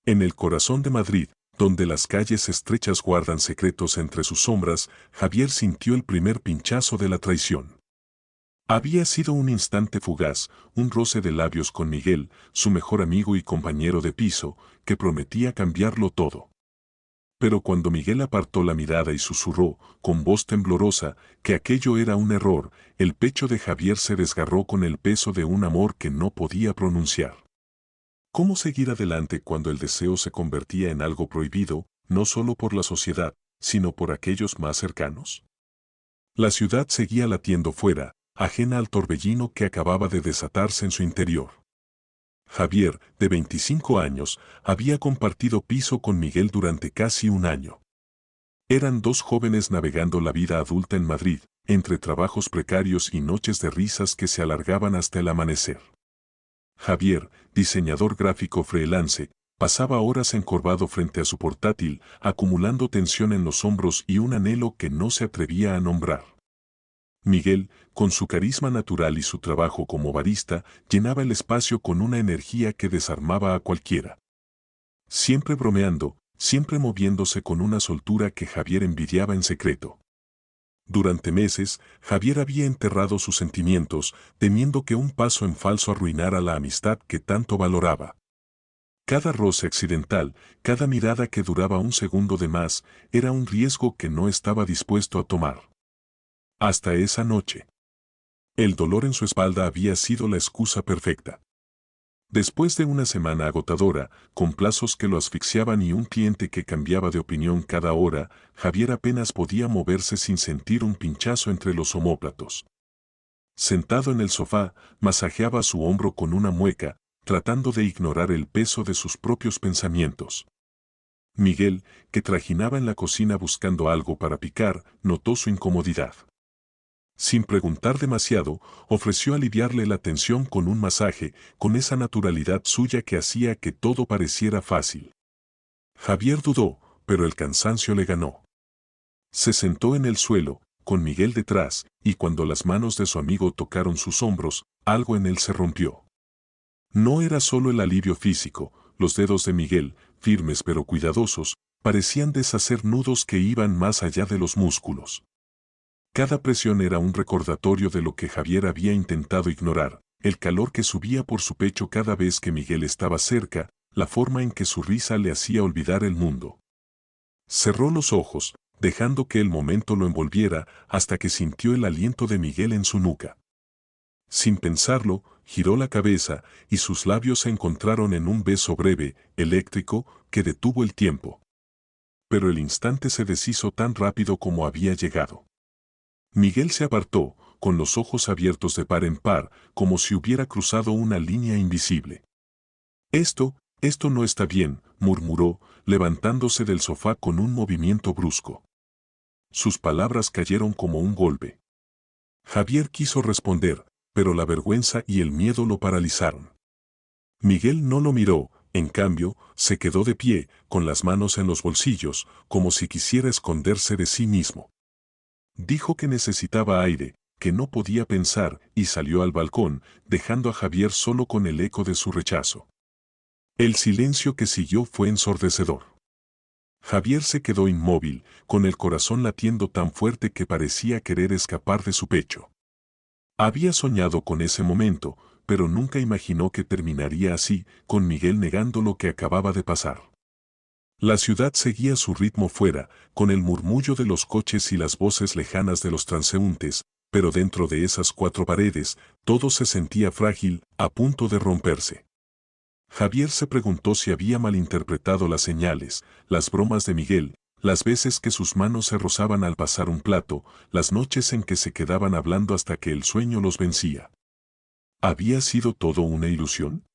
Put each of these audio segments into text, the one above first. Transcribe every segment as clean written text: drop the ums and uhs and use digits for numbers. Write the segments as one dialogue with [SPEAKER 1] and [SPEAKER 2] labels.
[SPEAKER 1] En el corazón de Madrid, donde las calles estrechas guardan secretos entre sus sombras, Javier sintió el primer pinchazo de la traición. Había sido un instante fugaz, un roce de labios con Miguel, su mejor amigo y compañero de piso, que prometía cambiarlo todo. Pero cuando Miguel apartó la mirada y susurró, con voz temblorosa, que aquello era un error, el pecho de Javier se desgarró con el peso de un amor que no podía pronunciar. ¿Cómo seguir adelante cuando el deseo se convertía en algo prohibido, no solo por la sociedad, sino por aquellos más cercanos? La ciudad seguía latiendo fuera, ajena al torbellino que acababa de desatarse en su interior. Javier, de 25 años, había compartido piso con Miguel durante casi un año. Eran dos jóvenes navegando la vida adulta en Madrid, entre trabajos precarios y noches de risas que se alargaban hasta el amanecer. Javier, diseñador gráfico freelance, pasaba horas encorvado frente a su portátil, acumulando tensión en los hombros y un anhelo que no se atrevía a nombrar. Miguel, con su carisma natural y su trabajo como barista, llenaba el espacio con una energía que desarmaba a cualquiera. Siempre bromeando, siempre moviéndose con una soltura que Javier envidiaba en secreto. Durante meses, Javier había enterrado sus sentimientos, temiendo que un paso en falso arruinara la amistad que tanto valoraba. Cada roce accidental, cada mirada que duraba un segundo de más, era un riesgo que no estaba dispuesto a tomar. Hasta esa noche. El dolor en su espalda había sido la excusa perfecta. Después de una semana agotadora, con plazos que lo asfixiaban y un cliente que cambiaba de opinión cada hora, Javier apenas podía moverse sin sentir un pinchazo entre los omóplatos. Sentado en el sofá, masajeaba su hombro con una mueca, tratando de ignorar el peso de sus propios pensamientos. Miguel, que trajinaba en la cocina buscando algo para picar, notó su incomodidad. Sin preguntar demasiado, ofreció aliviarle la tensión con un masaje, con esa naturalidad suya que hacía que todo pareciera fácil. Javier dudó, pero el cansancio le ganó. Se sentó en el suelo, con Miguel detrás, y cuando las manos de su amigo tocaron sus hombros, algo en él se rompió. No era solo el alivio físico, los dedos de Miguel, firmes pero cuidadosos, parecían deshacer nudos que iban más allá de los músculos. Cada presión era un recordatorio de lo que Javier había intentado ignorar, el calor que subía por su pecho cada vez que Miguel estaba cerca, la forma en que su risa le hacía olvidar el mundo. Cerró los ojos, dejando que el momento lo envolviera hasta que sintió el aliento de Miguel en su nuca. Sin pensarlo, giró la cabeza y sus labios se encontraron en un beso breve, eléctrico, que detuvo el tiempo. Pero el instante se deshizo tan rápido como había llegado. Miguel se apartó, con los ojos abiertos de par en par, como si hubiera cruzado una línea invisible. Esto no está bien, murmuró, levantándose del sofá con un movimiento brusco. Sus palabras cayeron como un golpe. Javier quiso responder, pero la vergüenza y el miedo lo paralizaron. Miguel no lo miró, en cambio, se quedó de pie, con las manos en los bolsillos, como si quisiera esconderse de sí mismo. Dijo que necesitaba aire, que no podía pensar, y salió al balcón, dejando a Javier solo con el eco de su rechazo. El silencio que siguió fue ensordecedor. Javier se quedó inmóvil, con el corazón latiendo tan fuerte que parecía querer escapar de su pecho. Había soñado con ese momento, pero nunca imaginó que terminaría así, con Miguel negando lo que acababa de pasar. La ciudad seguía su ritmo fuera, con el murmullo de los coches y las voces lejanas de los transeúntes, pero dentro de esas cuatro paredes, todo se sentía frágil, a punto de romperse. Javier se preguntó si había malinterpretado las señales, las bromas de Miguel, las veces que sus manos se rozaban al pasar un plato, las noches en que se quedaban hablando hasta que el sueño los vencía. ¿Había sido todo una ilusión?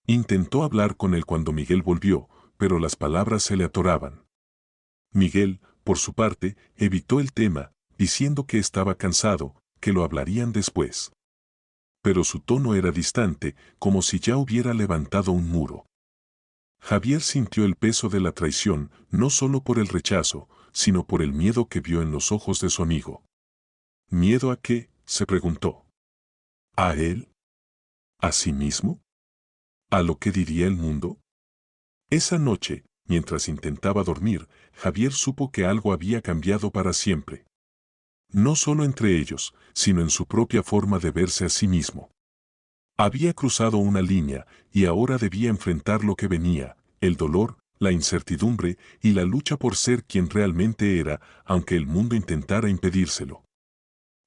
[SPEAKER 1] Intentó hablar con él cuando Miguel volvió, pero las palabras se le atoraban. Miguel, por su parte, evitó el tema, diciendo que estaba cansado, que lo hablarían después. Pero su tono era distante, como si ya hubiera levantado un muro. Javier sintió el peso de la traición, no solo por el rechazo, sino por el miedo que vio en los ojos de su amigo. ¿Miedo a qué?, se preguntó. ¿A él? ¿A sí mismo? ¿A lo que diría el mundo? Esa noche, mientras intentaba dormir, Javier supo que algo había cambiado para siempre. No solo entre ellos, sino en su propia forma de verse a sí mismo. Había cruzado una línea y ahora debía enfrentar lo que venía, el dolor, la incertidumbre y la lucha por ser quien realmente era, aunque el mundo intentara impedírselo.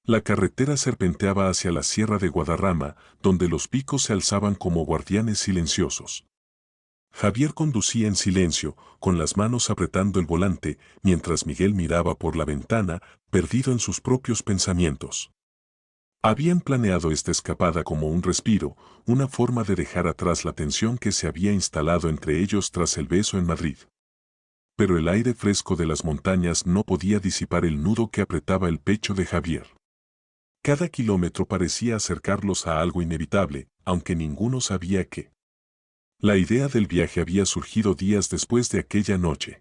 [SPEAKER 1] La carretera serpenteaba hacia la sierra de Guadarrama, donde los picos se alzaban como guardianes silenciosos. Javier conducía en silencio, con las manos apretando el volante, mientras Miguel miraba por la ventana, perdido en sus propios pensamientos. Habían planeado esta escapada como un respiro, una forma de dejar atrás la tensión que se había instalado entre ellos tras el beso en Madrid. Pero el aire fresco de las montañas no podía disipar el nudo que apretaba el pecho de Javier. Cada kilómetro parecía acercarlos a algo inevitable, aunque ninguno sabía qué. La idea del viaje había surgido días después de aquella noche.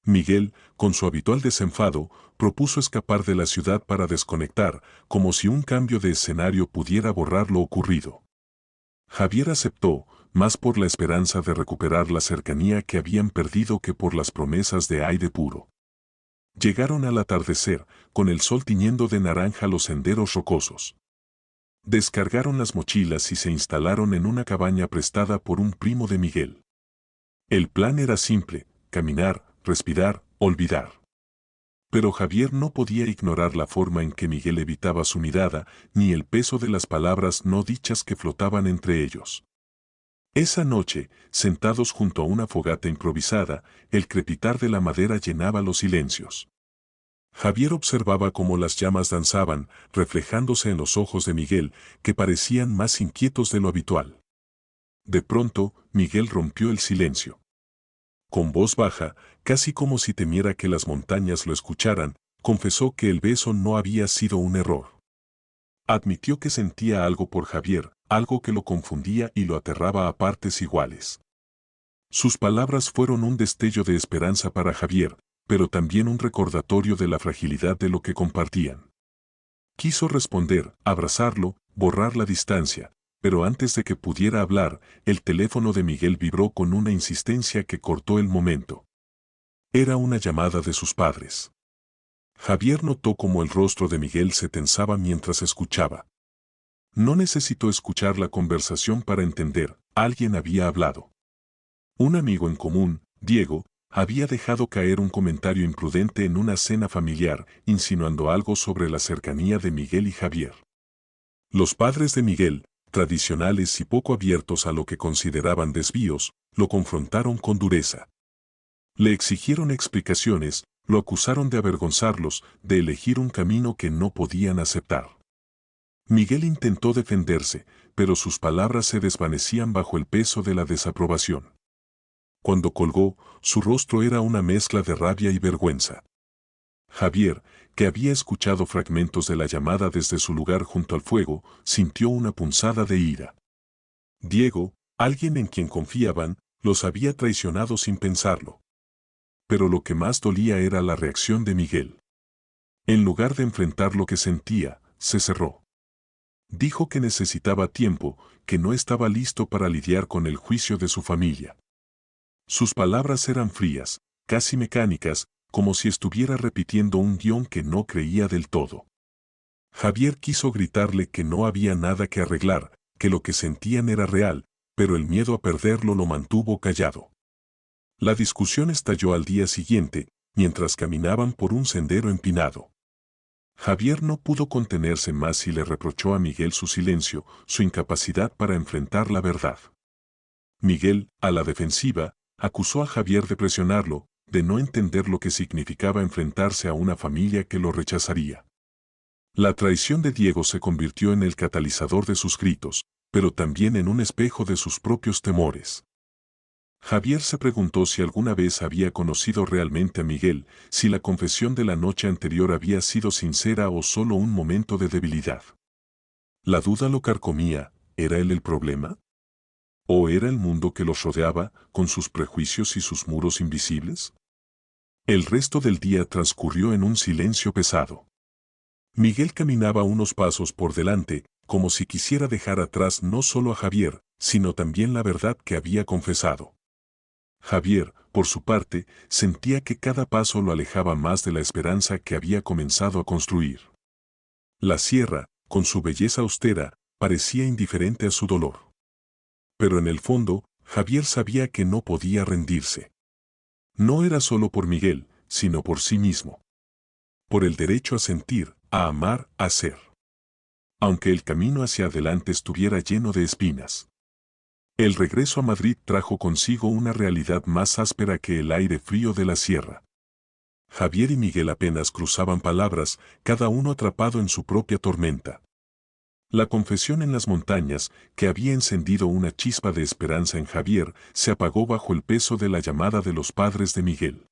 [SPEAKER 1] Miguel, con su habitual desenfado, propuso escapar de la ciudad para desconectar, como si un cambio de escenario pudiera borrar lo ocurrido. Javier aceptó, más por la esperanza de recuperar la cercanía que habían perdido que por las promesas de aire puro. Llegaron al atardecer, con el sol tiñendo de naranja los senderos rocosos. Descargaron las mochilas y se instalaron en una cabaña prestada por un primo de Miguel. El plan era simple: caminar, respirar, olvidar. Pero Javier no podía ignorar la forma en que Miguel evitaba su mirada, ni el peso de las palabras no dichas que flotaban entre ellos. Esa noche, sentados junto a una fogata improvisada, el crepitar de la madera llenaba los silencios. Javier observaba cómo las llamas danzaban, reflejándose en los ojos de Miguel, que parecían más inquietos de lo habitual. De pronto, Miguel rompió el silencio. Con voz baja, casi como si temiera que las montañas lo escucharan, confesó que el beso no había sido un error. Admitió que sentía algo por Javier, algo que lo confundía y lo aterraba a partes iguales. Sus palabras fueron un destello de esperanza para Javier, pero también un recordatorio de la fragilidad de lo que compartían. Quiso responder, abrazarlo, borrar la distancia, pero antes de que pudiera hablar, el teléfono de Miguel vibró con una insistencia que cortó el momento. Era una llamada de sus padres. Javier notó cómo el rostro de Miguel se tensaba mientras escuchaba. No necesitó escuchar la conversación para entender, alguien había hablado. Un amigo en común, Diego, había dejado caer un comentario imprudente en una cena familiar, insinuando algo sobre la cercanía de Miguel y Javier. Los padres de Miguel, tradicionales y poco abiertos a lo que consideraban desvíos, lo confrontaron con dureza. Le exigieron explicaciones, lo acusaron de avergonzarlos, de elegir un camino que no podían aceptar. Miguel intentó defenderse, pero sus palabras se desvanecían bajo el peso de la desaprobación. Cuando colgó, su rostro era una mezcla de rabia y vergüenza. Javier, que había escuchado fragmentos de la llamada desde su lugar junto al fuego, sintió una punzada de ira. Diego, alguien en quien confiaban, los había traicionado sin pensarlo. Pero lo que más dolía era la reacción de Miguel. En lugar de enfrentar lo que sentía, se cerró. Dijo que necesitaba tiempo, que no estaba listo para lidiar con el juicio de su familia. Sus palabras eran frías, casi mecánicas, como si estuviera repitiendo un guión que no creía del todo. Javier quiso gritarle que no había nada que arreglar, que lo que sentían era real, pero el miedo a perderlo lo mantuvo callado. La discusión estalló al día siguiente, mientras caminaban por un sendero empinado. Javier no pudo contenerse más y le reprochó a Miguel su silencio, su incapacidad para enfrentar la verdad. Miguel, a la defensiva, acusó a Javier de presionarlo, de no entender lo que significaba enfrentarse a una familia que lo rechazaría. La traición de Diego se convirtió en el catalizador de sus gritos, pero también en un espejo de sus propios temores. Javier se preguntó si alguna vez había conocido realmente a Miguel, si la confesión de la noche anterior había sido sincera o solo un momento de debilidad. La duda lo carcomía, ¿era él el problema? ¿O era el mundo que los rodeaba, con sus prejuicios y sus muros invisibles? El resto del día transcurrió en un silencio pesado. Miguel caminaba unos pasos por delante, como si quisiera dejar atrás no solo a Javier, sino también la verdad que había confesado. Javier, por su parte, sentía que cada paso lo alejaba más de la esperanza que había comenzado a construir. La sierra, con su belleza austera, parecía indiferente a su dolor. Pero en el fondo, Javier sabía que no podía rendirse. No era solo por Miguel, sino por sí mismo. Por el derecho a sentir, a amar, a ser. Aunque el camino hacia adelante estuviera lleno de espinas. El regreso a Madrid trajo consigo una realidad más áspera que el aire frío de la sierra. Javier y Miguel apenas cruzaban palabras, cada uno atrapado en su propia tormenta. La confesión en las montañas, que había encendido una chispa de esperanza en Javier, se apagó bajo el peso de la llamada de los padres de Miguel.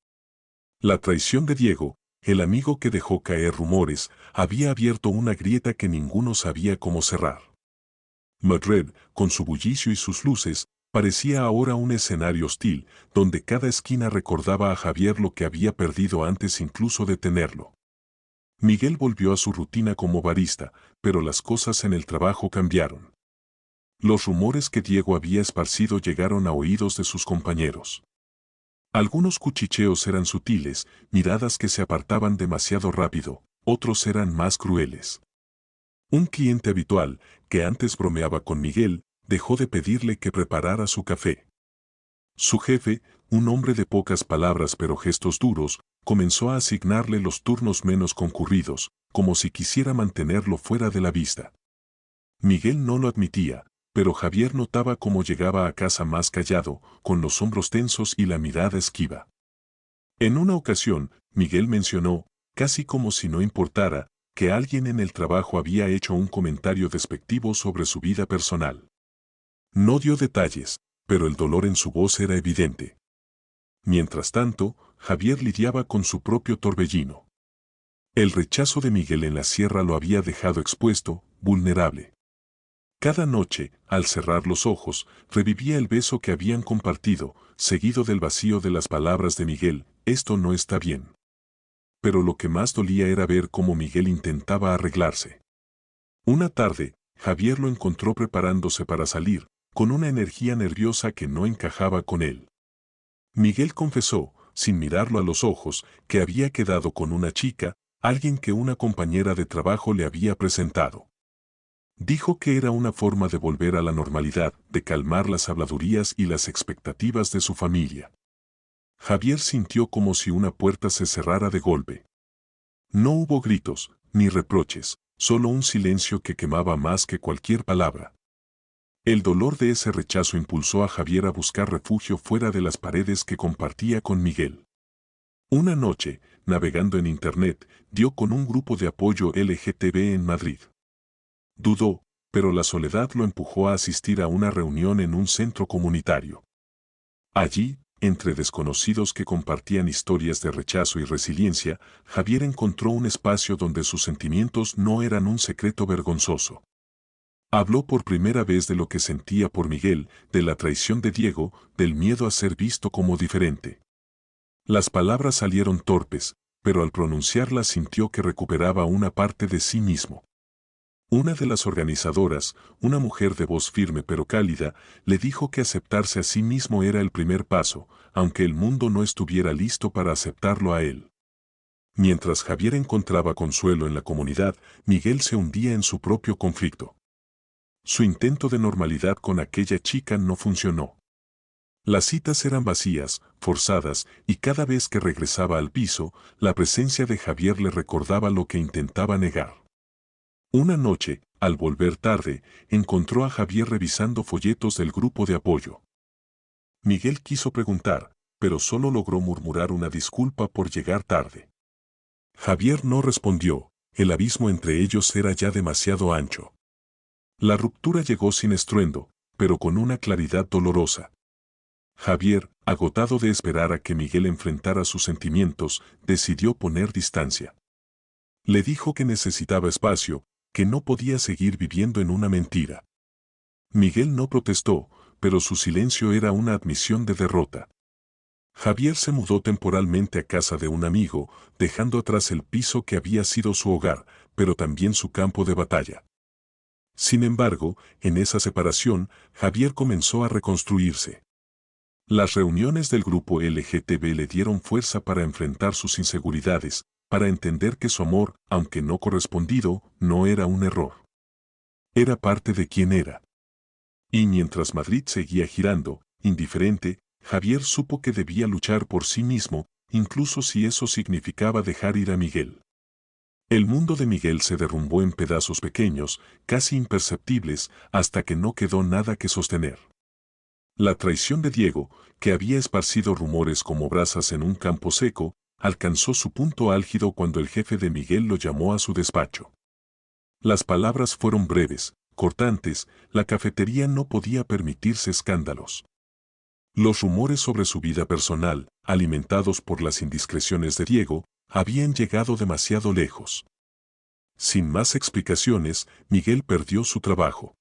[SPEAKER 1] La traición de Diego, el amigo que dejó caer rumores, había abierto una grieta que ninguno sabía cómo cerrar. Madrid, con su bullicio y sus luces, parecía ahora un escenario hostil, donde cada esquina recordaba a Javier lo que había perdido antes incluso de tenerlo. Miguel volvió a su rutina como barista, pero las cosas en el trabajo cambiaron. Los rumores que Diego había esparcido llegaron a oídos de sus compañeros. Algunos cuchicheos eran sutiles, miradas que se apartaban demasiado rápido, otros eran más crueles. Un cliente habitual, que antes bromeaba con Miguel, dejó de pedirle que preparara su café. Su jefe, un hombre de pocas palabras pero gestos duros, comenzó a asignarle los turnos menos concurridos, como si quisiera mantenerlo fuera de la vista. Miguel no lo admitía, pero Javier notaba cómo llegaba a casa más callado, con los hombros tensos y la mirada esquiva. En una ocasión, Miguel mencionó, casi como si no importara, que alguien en el trabajo había hecho un comentario despectivo sobre su vida personal. No dio detalles, pero el dolor en su voz era evidente. Mientras tanto, Javier lidiaba con su propio torbellino. El rechazo de Miguel en la sierra lo había dejado expuesto, vulnerable. Cada noche, al cerrar los ojos, revivía el beso que habían compartido, seguido del vacío de las palabras de Miguel, esto no está bien. Pero lo que más dolía era ver cómo Miguel intentaba arreglarse. Una tarde, Javier lo encontró preparándose para salir, con una energía nerviosa que no encajaba con él. Miguel confesó, sin mirarlo a los ojos, que había quedado con una chica, alguien que una compañera de trabajo le había presentado. Dijo que era una forma de volver a la normalidad, de calmar las habladurías y las expectativas de su familia. Javier sintió como si una puerta se cerrara de golpe. No hubo gritos, ni reproches, solo un silencio que quemaba más que cualquier palabra. El dolor de ese rechazo impulsó a Javier a buscar refugio fuera de las paredes que compartía con Miguel. Una noche, navegando en Internet, dio con un grupo de apoyo LGTB en Madrid. Dudó, pero la soledad lo empujó a asistir a una reunión en un centro comunitario. Allí, entre desconocidos que compartían historias de rechazo y resiliencia, Javier encontró un espacio donde sus sentimientos no eran un secreto vergonzoso. Habló por primera vez de lo que sentía por Miguel, de la traición de Diego, del miedo a ser visto como diferente. Las palabras salieron torpes, pero al pronunciarlas sintió que recuperaba una parte de sí mismo. Una de las organizadoras, una mujer de voz firme pero cálida, le dijo que aceptarse a sí mismo era el primer paso, aunque el mundo no estuviera listo para aceptarlo a él. Mientras Javier encontraba consuelo en la comunidad, Miguel se hundía en su propio conflicto. Su intento de normalidad con aquella chica no funcionó. Las citas eran vacías, forzadas, y cada vez que regresaba al piso, la presencia de Javier le recordaba lo que intentaba negar. Una noche, al volver tarde, encontró a Javier revisando folletos del grupo de apoyo. Miguel quiso preguntar, pero solo logró murmurar una disculpa por llegar tarde. Javier no respondió, el abismo entre ellos era ya demasiado ancho. La ruptura llegó sin estruendo, pero con una claridad dolorosa. Javier, agotado de esperar a que Miguel enfrentara sus sentimientos, decidió poner distancia. Le dijo que necesitaba espacio, que no podía seguir viviendo en una mentira. Miguel no protestó, pero su silencio era una admisión de derrota. Javier se mudó temporalmente a casa de un amigo, dejando atrás el piso que había sido su hogar, pero también su campo de batalla. Sin embargo, en esa separación, Javier comenzó a reconstruirse. Las reuniones del grupo LGTB le dieron fuerza para enfrentar sus inseguridades, para entender que su amor, aunque no correspondido, no era un error. Era parte de quien era. Y mientras Madrid seguía girando, indiferente, Javier supo que debía luchar por sí mismo, incluso si eso significaba dejar ir a Miguel. El mundo de Miguel se derrumbó en pedazos pequeños, casi imperceptibles, hasta que no quedó nada que sostener. La traición de Diego, que había esparcido rumores como brasas en un campo seco, alcanzó su punto álgido cuando el jefe de Miguel lo llamó a su despacho. Las palabras fueron breves, cortantes, la cafetería no podía permitirse escándalos. Los rumores sobre su vida personal, alimentados por las indiscreciones de Diego, habían llegado demasiado lejos. Sin más explicaciones, Miguel perdió su trabajo.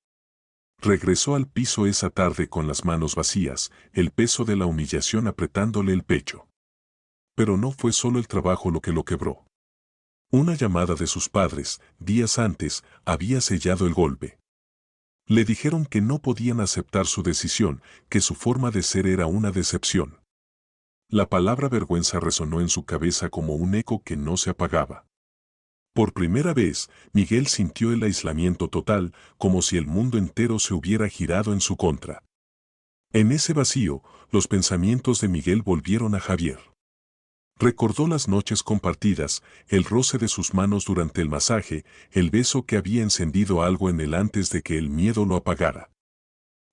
[SPEAKER 1] Regresó al piso esa tarde con las manos vacías, el peso de la humillación apretándole el pecho. Pero no fue solo el trabajo lo que lo quebró. Una llamada de sus padres, días antes, había sellado el golpe. Le dijeron que no podían aceptar su decisión, que su forma de ser era una decepción. La palabra vergüenza resonó en su cabeza como un eco que no se apagaba. Por primera vez, Miguel sintió el aislamiento total, como si el mundo entero se hubiera girado en su contra. En ese vacío, los pensamientos de Miguel volvieron a Javier. Recordó las noches compartidas, el roce de sus manos durante el masaje, el beso que había encendido algo en él antes de que el miedo lo apagara.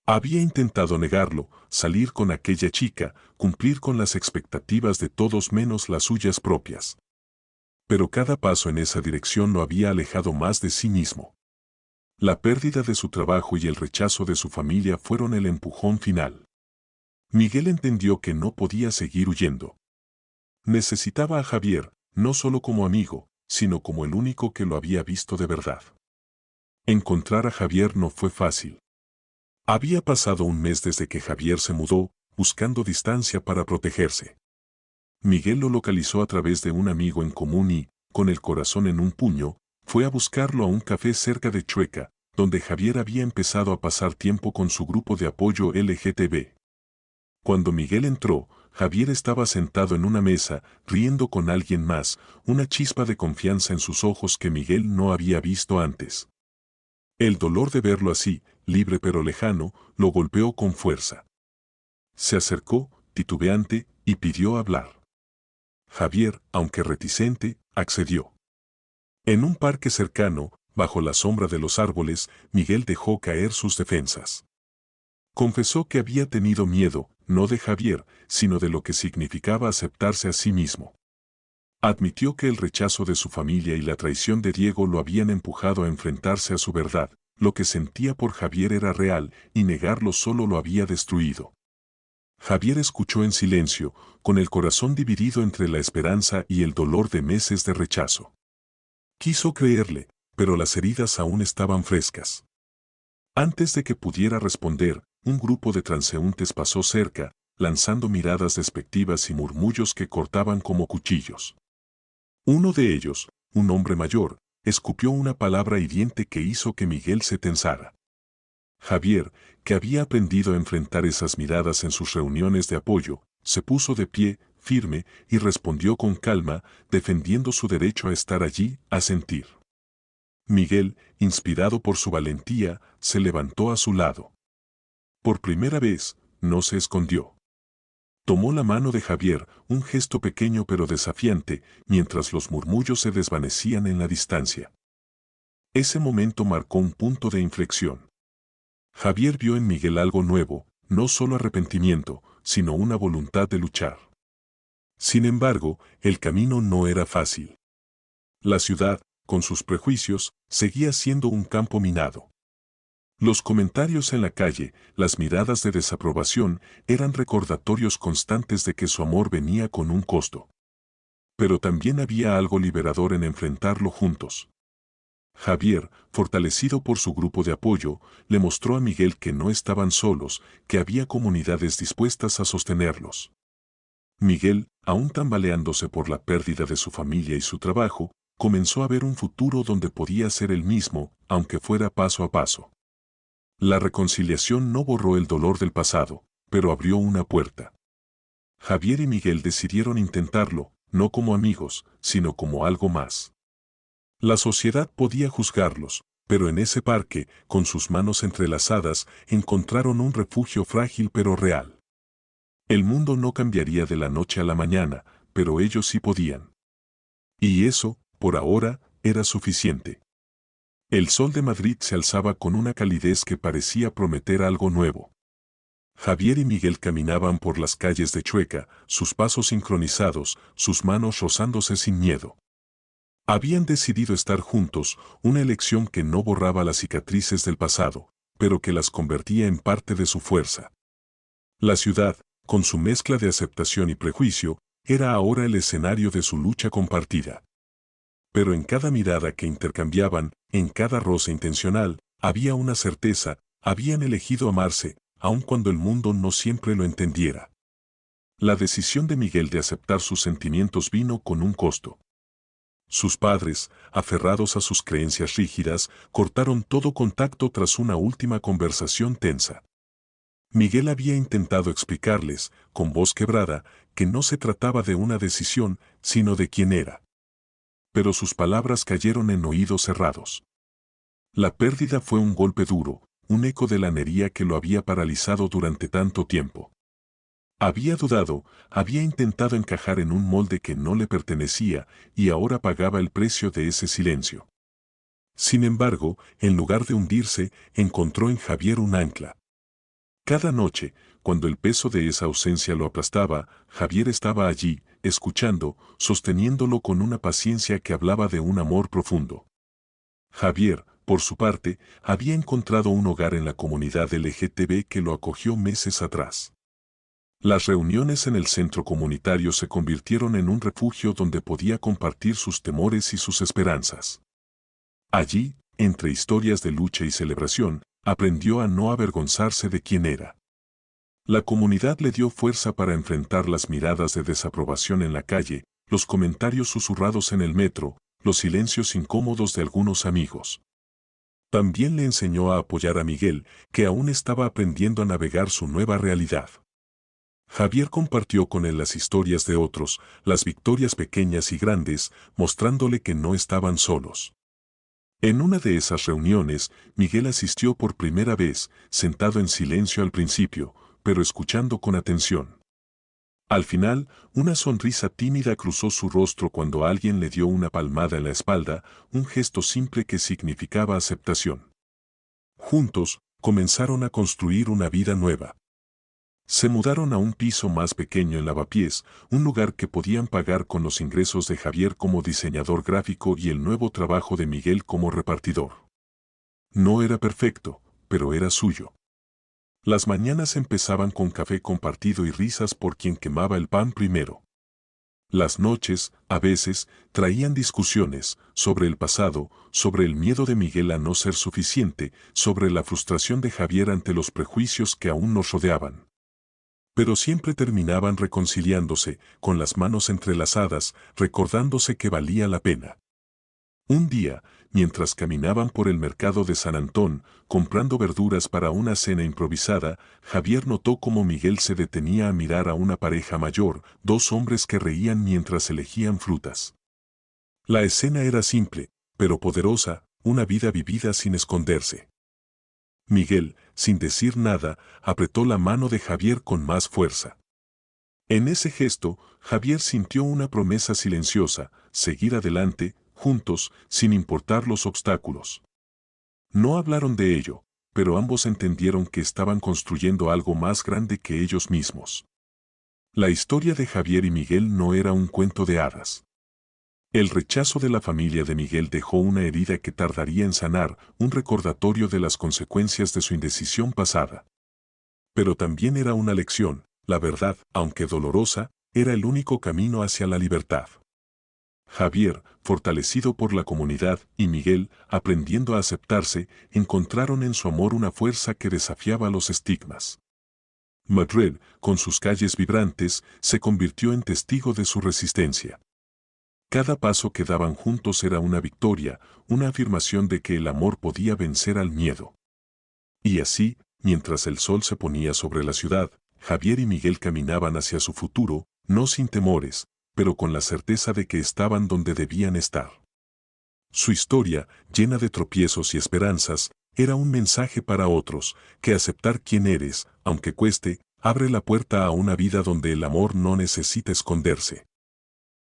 [SPEAKER 1] Había intentado negarlo, salir con aquella chica, cumplir con las expectativas de todos menos las suyas propias. Pero cada paso en esa dirección lo había alejado más de sí mismo. La pérdida de su trabajo y el rechazo de su familia fueron el empujón final. Miguel entendió que no podía seguir huyendo. Necesitaba a Javier, no solo como amigo, sino como el único que lo había visto de verdad. Encontrar a Javier no fue fácil. Había pasado un mes desde que Javier se mudó, buscando distancia para protegerse. Miguel lo localizó a través de un amigo en común y, con el corazón en un puño, fue a buscarlo a un café cerca de Chueca, donde Javier había empezado a pasar tiempo con su grupo de apoyo LGTB. Cuando Miguel entró, Javier estaba sentado en una mesa, riendo con alguien más, una chispa de confianza en sus ojos que Miguel no había visto antes. El dolor de verlo así, libre pero lejano, lo golpeó con fuerza. Se acercó, titubeante, y pidió hablar. Javier, aunque reticente, accedió. En un parque cercano, bajo la sombra de los árboles, Miguel dejó caer sus defensas. Confesó que había tenido miedo, no de Javier, sino de lo que significaba aceptarse a sí mismo. Admitió que el rechazo de su familia y la traición de Diego lo habían empujado a enfrentarse a su verdad, lo que sentía por Javier era real, y negarlo solo lo había destruido. Javier escuchó en silencio, con el corazón dividido entre la esperanza y el dolor de meses de rechazo. Quiso creerle, pero las heridas aún estaban frescas. Antes de que pudiera responder, un grupo de transeúntes pasó cerca, lanzando miradas despectivas y murmullos que cortaban como cuchillos. Uno de ellos, un hombre mayor, escupió una palabra hiriente que hizo que Miguel se tensara. Javier, que había aprendido a enfrentar esas miradas en sus reuniones de apoyo, se puso de pie, firme, y respondió con calma, defendiendo su derecho a estar allí, a sentir. Miguel, inspirado por su valentía, se levantó a su lado. Por primera vez, no se escondió. Tomó la mano de Javier, un gesto pequeño pero desafiante, mientras los murmullos se desvanecían en la distancia. Ese momento marcó un punto de inflexión. Javier vio en Miguel algo nuevo, no solo arrepentimiento, sino una voluntad de luchar. Sin embargo, el camino no era fácil. La ciudad, con sus prejuicios, seguía siendo un campo minado. Los comentarios en la calle, las miradas de desaprobación, eran recordatorios constantes de que su amor venía con un costo. Pero también había algo liberador en enfrentarlo juntos. Javier, fortalecido por su grupo de apoyo, le mostró a Miguel que no estaban solos, que había comunidades dispuestas a sostenerlos. Miguel, aún tambaleándose por la pérdida de su familia y su trabajo, comenzó a ver un futuro donde podía ser el mismo, aunque fuera paso a paso. La reconciliación no borró el dolor del pasado, pero abrió una puerta. Javier y Miguel decidieron intentarlo, no como amigos, sino como algo más. La sociedad podía juzgarlos, pero en ese parque, con sus manos entrelazadas, encontraron un refugio frágil pero real. El mundo no cambiaría de la noche a la mañana, pero ellos sí podían. Y eso, por ahora, era suficiente. El sol de Madrid se alzaba con una calidez que parecía prometer algo nuevo. Javier y Miguel caminaban por las calles de Chueca, sus pasos sincronizados, sus manos rozándose sin miedo. Habían decidido estar juntos, una elección que no borraba las cicatrices del pasado, pero que las convertía en parte de su fuerza. La ciudad, con su mezcla de aceptación y prejuicio, era ahora el escenario de su lucha compartida. Pero en cada mirada que intercambiaban, en cada roce intencional, había una certeza: habían elegido amarse, aun cuando el mundo no siempre lo entendiera. La decisión de Miguel de aceptar sus sentimientos vino con un costo. Sus padres, aferrados a sus creencias rígidas, cortaron todo contacto tras una última conversación tensa. Miguel había intentado explicarles, con voz quebrada, que no se trataba de una decisión, sino de quién era. Pero sus palabras cayeron en oídos cerrados. La pérdida fue un golpe duro, un eco de la herida que lo había paralizado durante tanto tiempo. Había dudado, había intentado encajar en un molde que no le pertenecía, y ahora pagaba el precio de ese silencio. Sin embargo, en lugar de hundirse, encontró en Javier un ancla. Cada noche, cuando el peso de esa ausencia lo aplastaba, Javier estaba allí, escuchando, sosteniéndolo con una paciencia que hablaba de un amor profundo. Javier, por su parte, había encontrado un hogar en la comunidad LGTB que lo acogió meses atrás. Las reuniones en el centro comunitario se convirtieron en un refugio donde podía compartir sus temores y sus esperanzas. Allí, entre historias de lucha y celebración, aprendió a no avergonzarse de quién era. La comunidad le dio fuerza para enfrentar las miradas de desaprobación en la calle, los comentarios susurrados en el metro, los silencios incómodos de algunos amigos. También le enseñó a apoyar a Miguel, que aún estaba aprendiendo a navegar su nueva realidad. Javier compartió con él las historias de otros, las victorias pequeñas y grandes, mostrándole que no estaban solos. En una de esas reuniones, Miguel asistió por primera vez, sentado en silencio al principio, pero escuchando con atención. Al final, una sonrisa tímida cruzó su rostro cuando alguien le dio una palmada en la espalda, un gesto simple que significaba aceptación. Juntos, comenzaron a construir una vida nueva. Se mudaron a un piso más pequeño en Lavapiés, un lugar que podían pagar con los ingresos de Javier como diseñador gráfico y el nuevo trabajo de Miguel como repartidor. No era perfecto, pero era suyo. Las mañanas empezaban con café compartido y risas por quien quemaba el pan primero. Las noches, a veces, traían discusiones sobre el pasado, sobre el miedo de Miguel a no ser suficiente, sobre la frustración de Javier ante los prejuicios que aún nos rodeaban. Pero siempre terminaban reconciliándose, con las manos entrelazadas, recordándose que valía la pena. Un día, mientras caminaban por el mercado de San Antón, comprando verduras para una cena improvisada, Javier notó cómo Miguel se detenía a mirar a una pareja mayor, dos hombres que reían mientras elegían frutas. La escena era simple, pero poderosa, una vida vivida sin esconderse. Miguel, sin decir nada, apretó la mano de Javier con más fuerza. En ese gesto, Javier sintió una promesa silenciosa: seguir adelante, juntos, sin importar los obstáculos. No hablaron de ello, pero ambos entendieron que estaban construyendo algo más grande que ellos mismos. La historia de Javier y Miguel no era un cuento de hadas. El rechazo de la familia de Miguel dejó una herida que tardaría en sanar, un recordatorio de las consecuencias de su indecisión pasada. Pero también era una lección: la verdad, aunque dolorosa, era el único camino hacia la libertad. Javier, fortalecido por la comunidad, y Miguel, aprendiendo a aceptarse, encontraron en su amor una fuerza que desafiaba los estigmas. Madrid, con sus calles vibrantes, se convirtió en testigo de su resistencia. Cada paso que daban juntos era una victoria, una afirmación de que el amor podía vencer al miedo. Y así, mientras el sol se ponía sobre la ciudad, Javier y Miguel caminaban hacia su futuro, no sin temores, pero con la certeza de que estaban donde debían estar. Su historia, llena de tropiezos y esperanzas, era un mensaje para otros, que aceptar quién eres, aunque cueste, abre la puerta a una vida donde el amor no necesita esconderse.